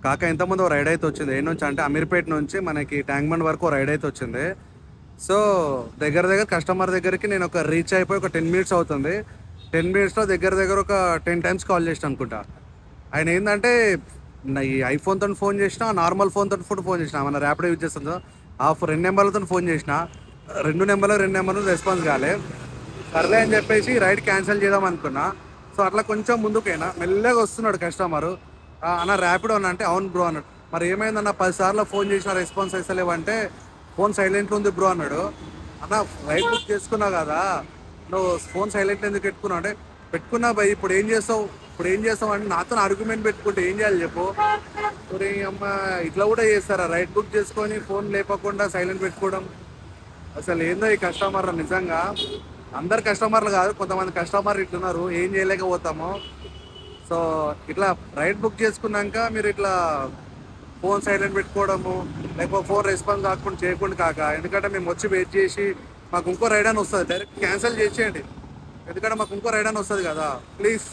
కాక ఇంతకుముందు ఓ రైడ్ అయితే వచ్చింది. ఏ నుంచి అంటే అమీర్పేట నుంచి మనకి ట్యాంక్ బండ్ వరకు ఓ రైడ్ అయితే వచ్చింది. సో దగ్గర దగ్గర కస్టమర్ దగ్గరికి నేను ఒక రీచ్ అయిపోయి ఒక 10 మినిట్స్ అవుతుంది. 10 మినిట్స్లో దగ్గర దగ్గర ఒక 10 టైమ్స్ కాల్ చేసిన అనుకుంటా. ఆయన ఏంటంటే ఈ ఐఫోన్తో ఫోన్ చేసిన, నార్మల్ ఫోన్తో ఫోన్ చేసిన, మన ర్యాపిడో యూజ్ చేస్తుందో రెండు నెంబర్లతో ఫోన్ చేసిన, రెండు నెంబర్లు రెస్పాన్స్ కాలే. సర్లే అని చెప్పేసి రైడ్ క్యాన్సిల్ చేద్దాం అనుకున్నా. సో అట్లా కొంచెం ముందుకైనా మెల్లగా వస్తున్నాడు కస్టమరు. అన్న ర్యాపిడో అన్న అంటే అవును బ్రో అన్నాడు. మరి ఏమైందన్న 10 సార్లు ఫోన్ చేసిన రెస్పాన్స్ వేస్తలేవంటే ఫోన్ సైలెంట్లో ఉంది బ్రో అన్నాడు. అన్న రైడ్ బుక్ చేసుకున్నావు కదా, నువ్వు ఫోన్ సైలెంట్ ఎందుకు పెట్టుకున్నావు అంటే, పెట్టుకున్నా భయ్ ఇప్పుడు ఏం చేస్తావు అంటే నాతో ఆర్గ్యుమెంట్ పెట్టుకుంటే ఏం చేయాలి చెప్పు. మరి అమ్మ ఇట్లా కూడా చేస్తారా, రైడ్ బుక్ చేసుకొని ఫోన్ లేపకుండా సైలెంట్ పెట్టుకోవడం. అసలు ఏందో ఈ కస్టమర్ నిజంగా. అందరు కస్టమర్లు కాదు, కొంతమంది కస్టమర్లు ఇట్లున్నారు, ఏం చేయలేకపోతాము. సో ఇట్లా రైడ్ బుక్ చేసుకున్నాక మీరు ఇట్లా ఫోన్ సైలెంట్ పెట్టుకోవడము, లేకపోతే ఫోన్ రెస్పాన్స్ కాకుండా చేయకుండా కాక, ఎందుకంటే మేము వచ్చి వెయిట్ చేసి మాకు ఇంకో రైడ్ అని వస్తుంది, డైరెక్ట్ క్యాన్సిల్ చేసేయండి. ఎందుకంటే మాకు ఇంకో రైడ్ అని వస్తుంది కదా, ప్లీజ్.